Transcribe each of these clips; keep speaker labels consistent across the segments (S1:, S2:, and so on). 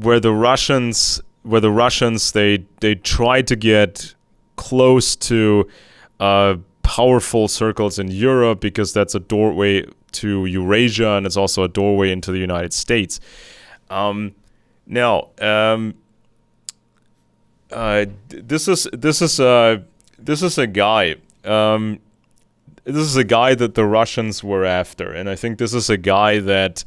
S1: where the Russians they tried to get close to powerful circles in Europe, because that's a doorway to Eurasia, and it's also a doorway into the United States. This is a guy. This is a guy that the Russians were after, and I think this is a guy that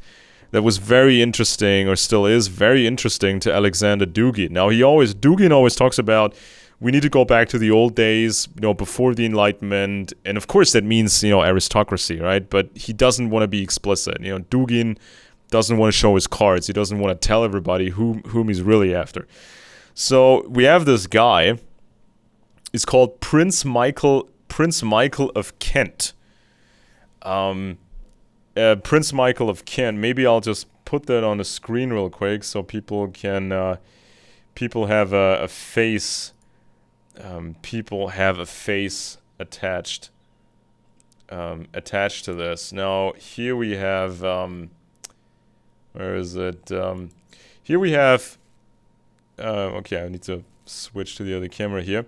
S1: was very interesting, or still is very interesting, to Alexander Dugin. Now, Dugin always talks about, we need to go back to the old days, before the Enlightenment, and of course that means, aristocracy, right? But he doesn't want to be explicit. Dugin doesn't want to show his cards. He doesn't want to tell everybody whom he's really after. So we have this guy. It's called Prince Michael of Kent. Prince Michael of Kent. Maybe I'll just put that on the screen real quick so people can people have a face. People have a face attached to this. Now here we have where is it? Here we have. Okay, I need to switch to the other camera here.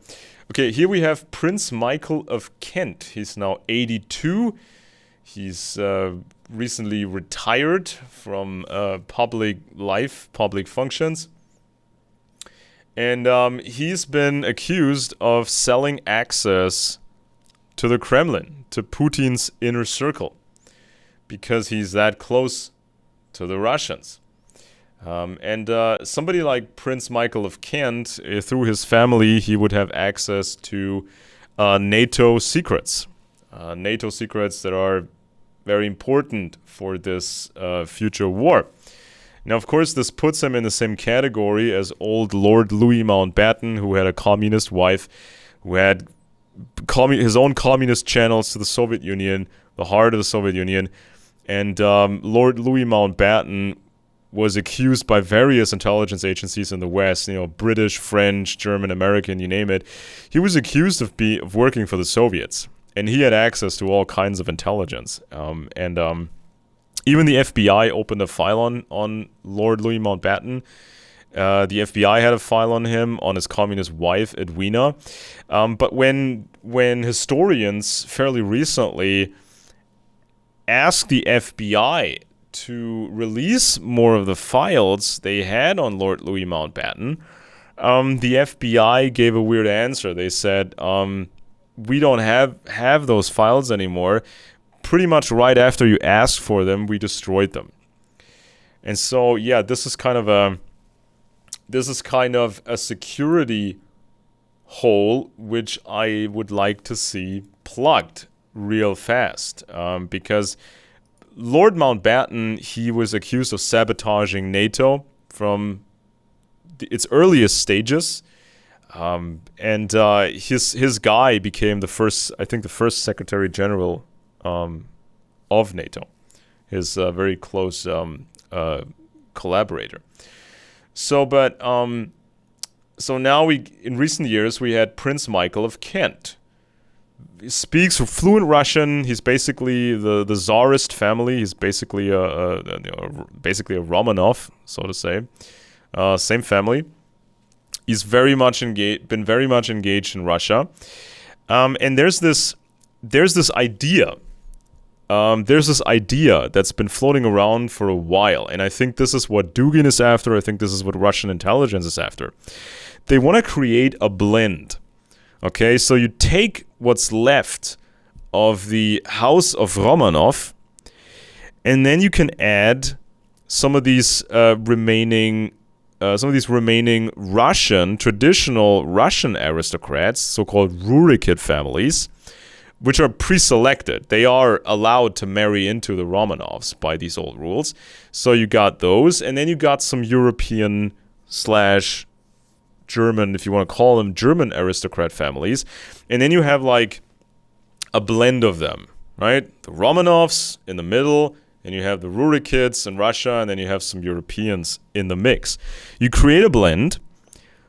S1: Okay, here we have Prince Michael of Kent. He's now 82. He's recently retired from public life, public functions. And he's been accused of selling access to the Kremlin, to Putin's inner circle, because he's that close to the Russians. And somebody like Prince Michael of Kent, through his family, he would have access to NATO secrets. NATO secrets that are very important for this future war. Now, of course, this puts him in the same category as old Lord Louis Mountbatten, who had a communist wife, who had his own communist channels to the Soviet Union, the heart of the Soviet Union. And Lord Louis Mountbatten was accused by various intelligence agencies in the West, British, French, German, American, you name it. He was accused of working for the Soviets, and he had access to all kinds of intelligence. Even the FBI opened a file on Lord Louis Mountbatten. The FBI had a file on him, on his communist wife, Edwina. But when historians fairly recently asked the FBI to release more of the files they had on Lord Louis Mountbatten, the FBI gave a weird answer. They said, we don't have those files anymore. Pretty much right after you asked for them, we destroyed them. And so, yeah, this is kind of a security hole which I would like to see plugged real fast, because Lord Mountbatten, he was accused of sabotaging NATO from its earliest stages, and his guy became the first Secretary General of NATO, his very close collaborator. So now in recent years we had Prince Michael of Kent. He speaks fluent Russian. He's basically the Tsarist family. He's basically a Romanov, so to say. Same family. He's been very much engaged in Russia. And there's this idea. There's this idea that's been floating around for a while, and I think this is what Dugin is after. I think this is what Russian intelligence is after. They want to create a blend. Okay, so you take what's left of the House of Romanov, and then you can add some of these remaining traditional Russian aristocrats, so-called Rurikid families, which are pre-selected. They are allowed to marry into the Romanovs by these old rules. So you got those, and then you got some European / German, if you want to call them, German aristocrat families. And then you have like a blend of them, right? The Romanovs in the middle, and you have the Rurikids in Russia, and then you have some Europeans in the mix. You create a blend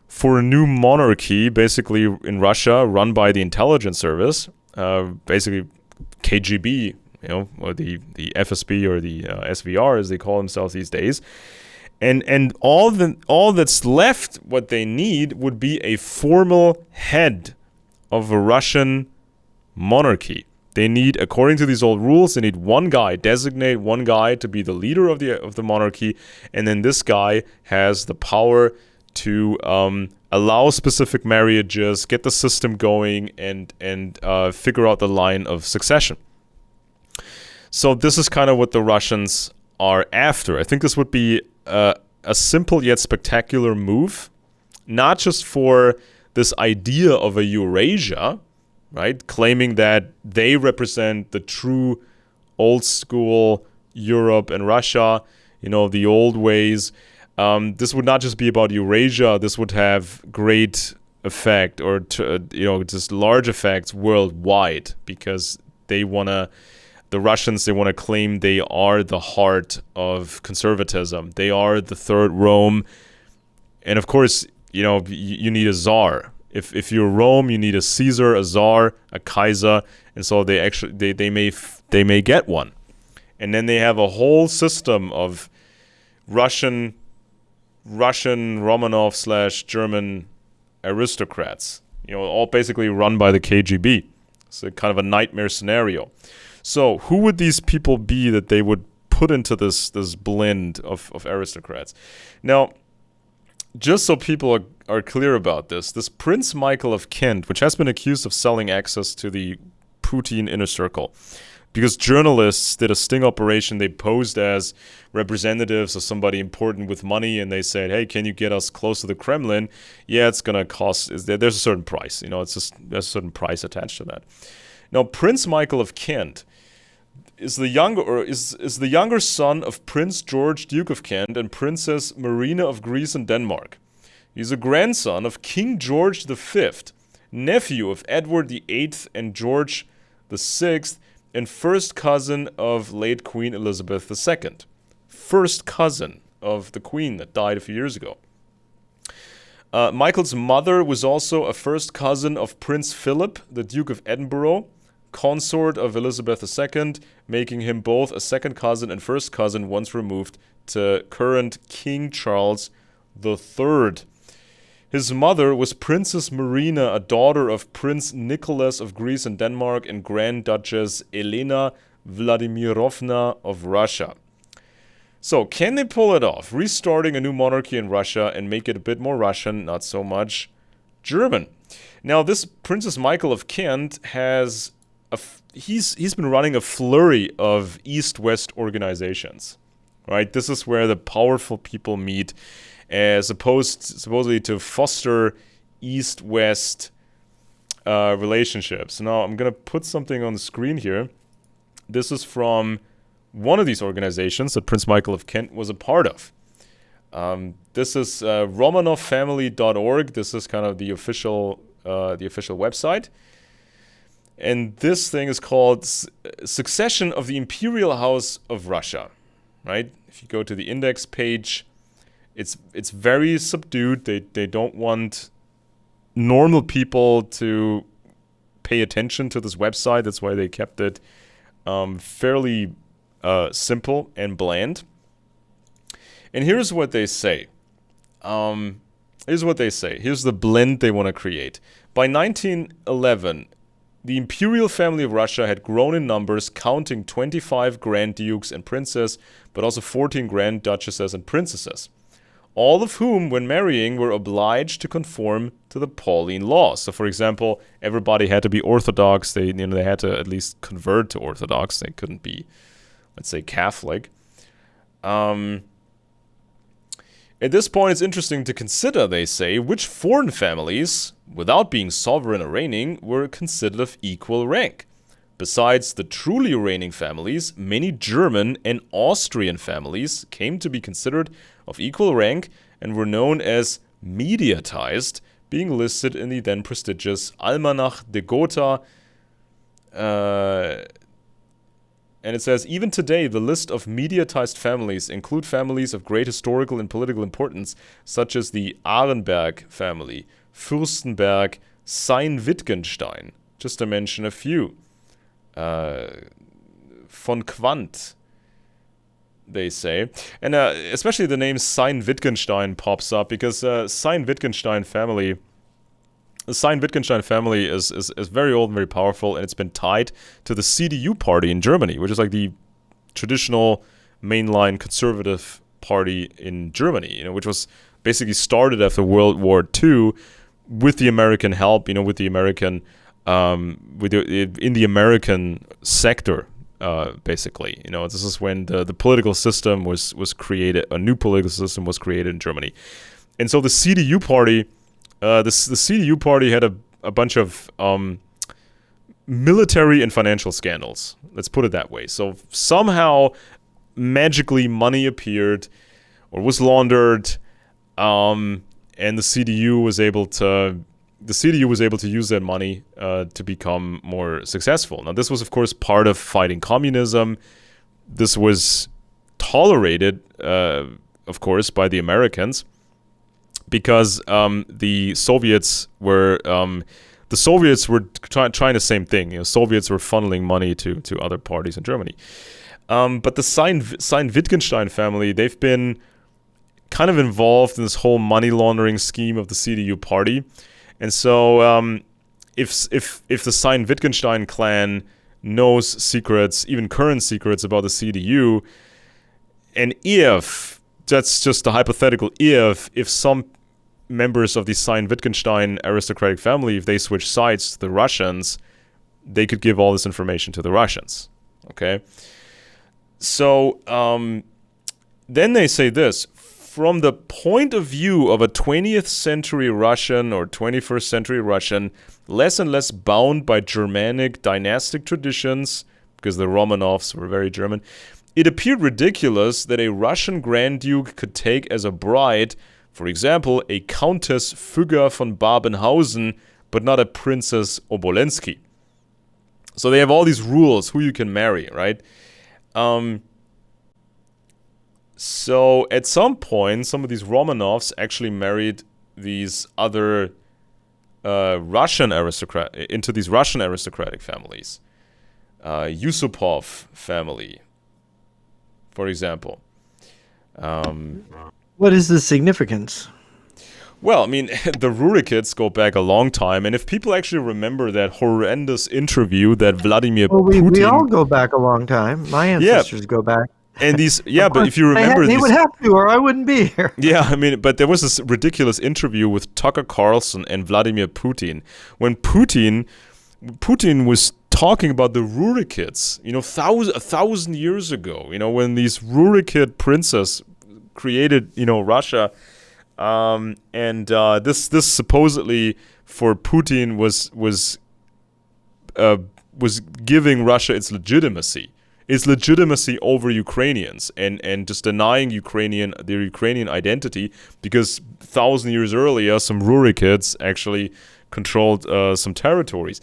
S1: for a new monarchy, basically in Russia, run by the intelligence service, basically KGB, or the FSB or the SVR as they call themselves these days. And all that's left, what they need, would be a formal head of a Russian monarchy. They need, according to these old rules, they need one guy, designate one guy to be the leader of the monarchy, and then this guy has the power to allow specific marriages, get the system going, and figure out the line of succession. So this is kind of what the Russians are after. I think this would be a simple yet spectacular move, not just for this idea of a Eurasia, right? Claiming that they represent the true old school Europe and Russia, the old ways. This would not just be about Eurasia. This would have great effect, or just large effects worldwide, because the Russians, they want to claim they are the heart of conservatism. They are the third Rome. And of course, you need a czar. If you're Rome, you need a Caesar, a czar, a Kaiser, and so they may get one. And then they have a whole system of Russian Romanov / German aristocrats, all basically run by the KGB. It's a kind of a nightmare scenario. So who would these people be that they would put into this blend of aristocrats? Now, just so people are clear about this Prince Michael of Kent, which has been accused of selling access to the Putin inner circle, because journalists did a sting operation. They posed as representatives of somebody important with money, and they said, hey, can you get us close to the Kremlin? Yeah, it's going to cost, there's a certain price. It's just, there's a certain price attached to that. Now, Prince Michael of Kent is the younger son of Prince George, Duke of Kent, and Princess Marina of Greece and Denmark. He's a grandson of King George V, nephew of Edward VIII and George VI, and first cousin of late Queen Elizabeth II. First cousin of the Queen that died a few years ago. Michael's mother was also a first cousin of Prince Philip, the Duke of Edinburgh, consort of Elizabeth II, making him both a second cousin and first cousin once removed to current King Charles III. His mother was Princess Marina, a daughter of Prince Nicholas of Greece and Denmark, and Grand Duchess Elena Vladimirovna of Russia. So, can they pull it off, restarting a new monarchy in Russia and make it a bit more Russian, not so much German? Now, this Princess Michael of Kent has he's been running a flurry of East-West organizations, right? This is where the powerful people meet, as supposedly to foster East-West relationships. Now, I'm going to put something on the screen here. This is from one of these organizations that Prince Michael of Kent was a part of. This is RomanovFamily.org. This is kind of the official website. And this thing is called Succession of the Imperial House of Russia, right? If you go to the index page, it's very subdued. They don't want normal people to pay attention to this website. That's why they kept it fairly simple and bland. And here's what they say. Here's the blend they want to create. By 1911, the imperial family of Russia had grown in numbers, counting 25 grand dukes and princes, but also 14 grand duchesses and princesses, all of whom, when marrying, were obliged to conform to the Pauline Laws. So, for example, everybody had to be Orthodox. They had to at least convert to Orthodox. They couldn't be, let's say, Catholic. At this point, it's interesting to consider, they say, which foreign families, without being sovereign or reigning, were considered of equal rank. Besides the truly reigning families, many German and Austrian families came to be considered of equal rank and were known as mediatized, being listed in the then prestigious Almanach de Gotha. And it says, even today, the list of mediatized families include families of great historical and political importance, such as the Arenberg family, Fürstenberg, Sein-Wittgenstein, just to mention a few. Von Quandt, they say. And especially the name Sayn-Wittgenstein pops up because Sayn-Wittgenstein family... The Sayn-Wittgenstein family is very old and very powerful, and it's been tied to the CDU party in Germany, which is like the traditional mainline conservative party in Germany, which was basically started after World War II with the American help, with the American, in the American sector, basically. This is when the political system was created, a new political system was created in Germany. And so the CDU party... The CDU party had a bunch of military and financial scandals. Let's put it that way. So somehow, magically, money appeared or was laundered, and the CDU was able to use that money to become more successful. Now, this was, of course, part of fighting communism. This was tolerated, of course, by the Americans. Because the Soviets were trying the same thing. Soviets were funneling money to other parties in Germany. But the Sayn-Wittgenstein family, they've been kind of involved in this whole money laundering scheme of the CDU party. And so if the Sayn-Wittgenstein clan knows secrets, even current secrets about the CDU, and if, that's just a hypothetical if some members of the Sayn-Wittgenstein aristocratic family, if they switch sides to the Russians, they could give all this information to the Russians. Okay? So, then they say this: from the point of view of a 20th century Russian or 21st century Russian, less and less bound by Germanic dynastic traditions, because the Romanovs were very German, it appeared ridiculous that a Russian Grand Duke could take as a bride, for example, a Countess Fugger von Babenhausen, but not a Princess Obolensky. So they have all these rules, who you can marry, right? So at some point, some of these Romanovs actually married these other Russian aristocratic families. Yusupov family, for example.
S2: What is the significance?
S1: Well, I mean, the Rurikids go back a long time, and if people actually remember that horrendous interview that Vladimir Putin...
S2: we all go back a long time. My ancestors go back.
S1: And these, but if you remember...
S2: They would have to, or I wouldn't be here.
S1: Yeah, I mean, but there was this ridiculous interview with Tucker Carlson and Vladimir Putin, when Putin was talking about the Rurikids, 1,000 years ago, when these Rurikid princes created, Russia, and this supposedly for Putin was giving Russia its legitimacy over Ukrainians, and just denying their Ukrainian identity, because 1,000 years earlier some Rurikids actually controlled some territories.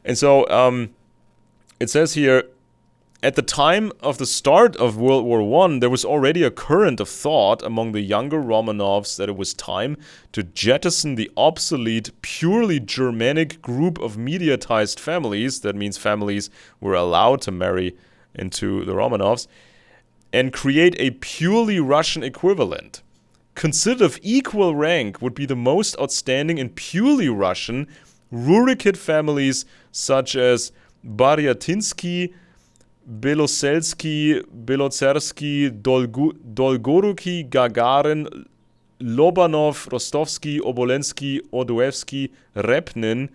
S1: And so it says here, at the time of the start of World War I, there was already a current of thought among the younger Romanovs that it was time to jettison the obsolete, purely Germanic group of mediatized families, that means families were allowed to marry into the Romanovs, and create a purely Russian equivalent. Considered of equal rank would be the most outstanding and purely Russian Rurikid families such as Baryatinsky, Beloselsky, Belozersky, Dolgoruki, Gagarin, Lobanov, Rostovsky, Obolensky, Odoevsky, Repnin,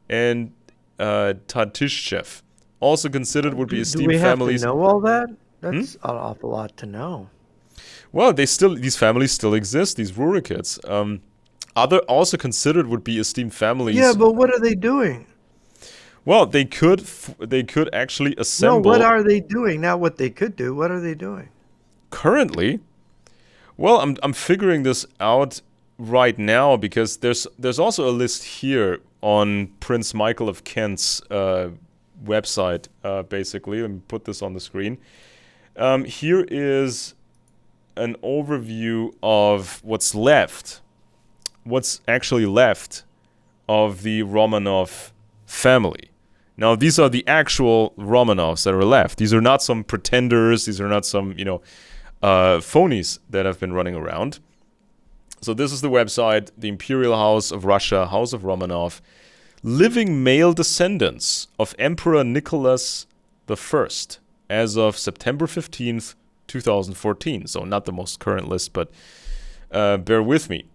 S1: and Tatishchev. Also considered would be esteemed families.
S2: Do we have to know all that? That's an awful lot to know.
S1: Well, these families still exist, these Rurikids. Also considered would be esteemed families.
S2: Yeah, but what are they doing?
S1: Well, they could actually assemble.
S2: No, what are they doing? Not what they could do. What are they doing?
S1: Currently, well, I'm figuring this out right now, because there's also a list here on Prince Michael of Kent's website. Basically, let me put this on the screen. Here is an overview of what's actually left of the Romanov family. Now, these are the actual Romanovs that are left. These are not some pretenders. These are not some, phonies that have been running around. So this is the website, the Imperial House of Russia, House of Romanov. Living male descendants of Emperor Nicholas I as of September 15th, 2014. So not the most current list, but bear with me.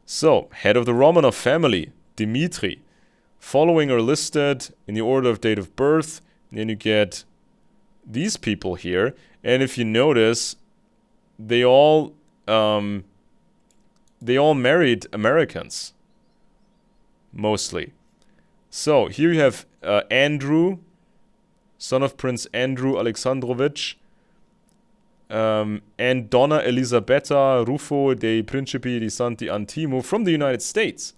S1: So, head of the Romanov family, Dmitry. Following are listed in the order of date of birth. And then you get these people here. And if you notice, they all married Americans, mostly. So here you have Andrew, son of Prince Andrew Alexandrovich, and Donna Elisabetta Rufo dei Principi di Santi Antimo from the United States.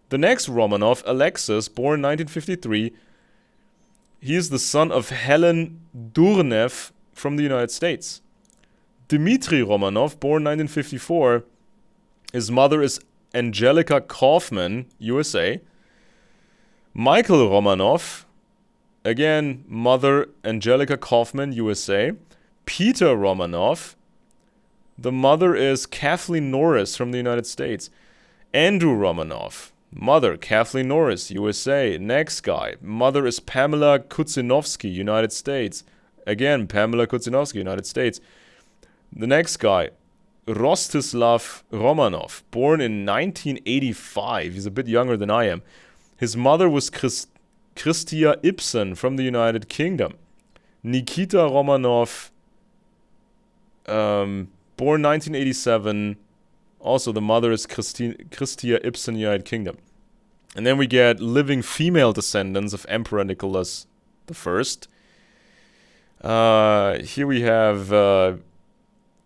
S1: The next Romanov, Alexis, born 1953, he is the son of Helen Durnev from the United States. Dmitry Romanov, born 1954, his mother is Angelica Kaufman, USA. Michael Romanov, again, mother Angelica Kaufman, USA. Peter Romanov, the mother is Kathleen Norris from the United States. Andrew Romanov, mother Kathleen Norris, USA. Next guy, mother is Pamela Kutsinovsky, United States. Again, Pamela Kutsinovsky, United States. The next guy, Rostislav Romanov, born in 1985. He's a bit younger than I am. His mother was Christia Ibsen from the United Kingdom. Nikita Romanov, born 1987. Also, the mother is Christia Ibsen, United Kingdom. And then we get living female descendants of Emperor Nicholas I. Here we have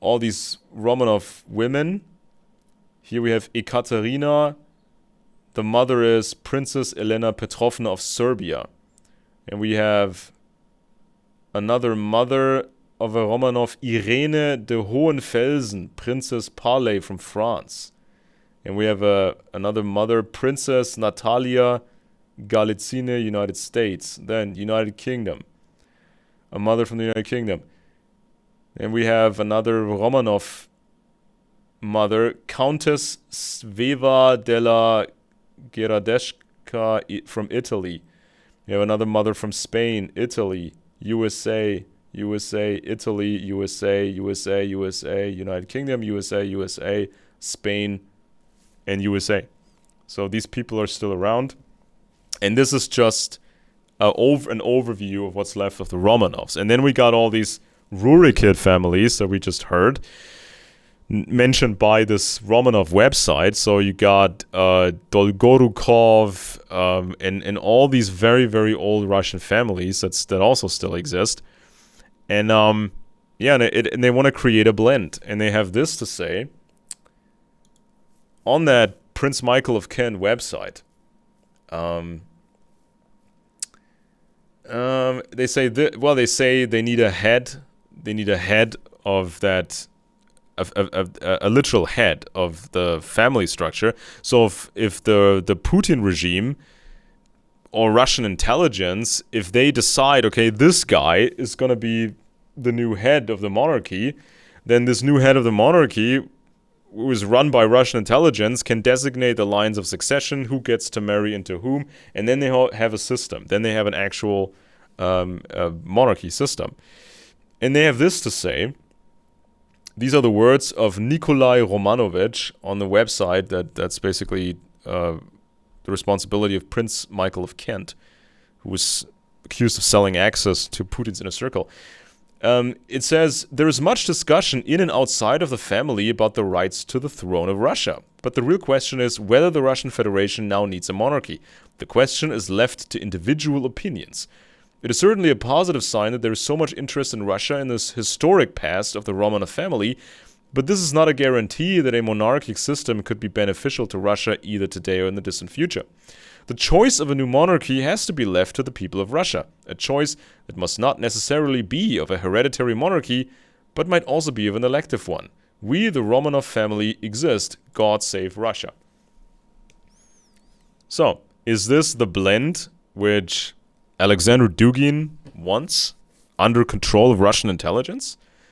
S1: all these Romanov women. Here we have Ekaterina. The mother is Princess Elena Petrovna of Serbia. And we have another mother of a Romanov, Irene de Hohenfelsen, Princess Parley from France. And we have another mother, Princess Natalia Galitzine, United States. Then United Kingdom. A mother from the United Kingdom. And we have another Romanov mother, Countess Sveva della Gheradesca from Italy. We have another mother from Spain, Italy, USA, Italy, USA, United Kingdom, USA, Spain, and USA. So these people are still around. And this is just an overview of what's left of the Romanovs. And then we got all these Rurikid families that we just heard, mentioned by this Romanov website. So you got Dolgorukov and all these very, very old Russian families that also still exist. And and they want to create a blend. And they have this to say on that Prince Michael of Kent website. They say they need a head. They need a head of that, a literal head of the family structure. So if the Putin regime or Russian intelligence, if they decide, okay, this guy is going to be the new head of the monarchy, then this new head of the monarchy, who is run by Russian intelligence, can designate the lines of succession, who gets to marry into whom, and then they have a system. Then they have an actual monarchy system. And they have this to say. These are the words of Nikolai Romanovich on the website that's basically the responsibility of Prince Michael of Kent, who was accused of selling access to Putin's inner circle. It says, there is much discussion in and outside of the family about the rights to the throne of Russia. But the real question is whether the Russian Federation now needs a monarchy. The question is left to individual opinions. It is certainly a positive sign that there is so much interest in Russia in this historic past of the Romanov family, but this is not a guarantee that a monarchic system could be beneficial to Russia either today or in the distant future. The choice of a new monarchy has to be left to the people of Russia, a choice that must not necessarily be of a hereditary monarchy, but might also be of an elective one. We, the Romanov family, exist. God save Russia. So, is this the blend which Alexander Dugin wants under control of Russian intelligence?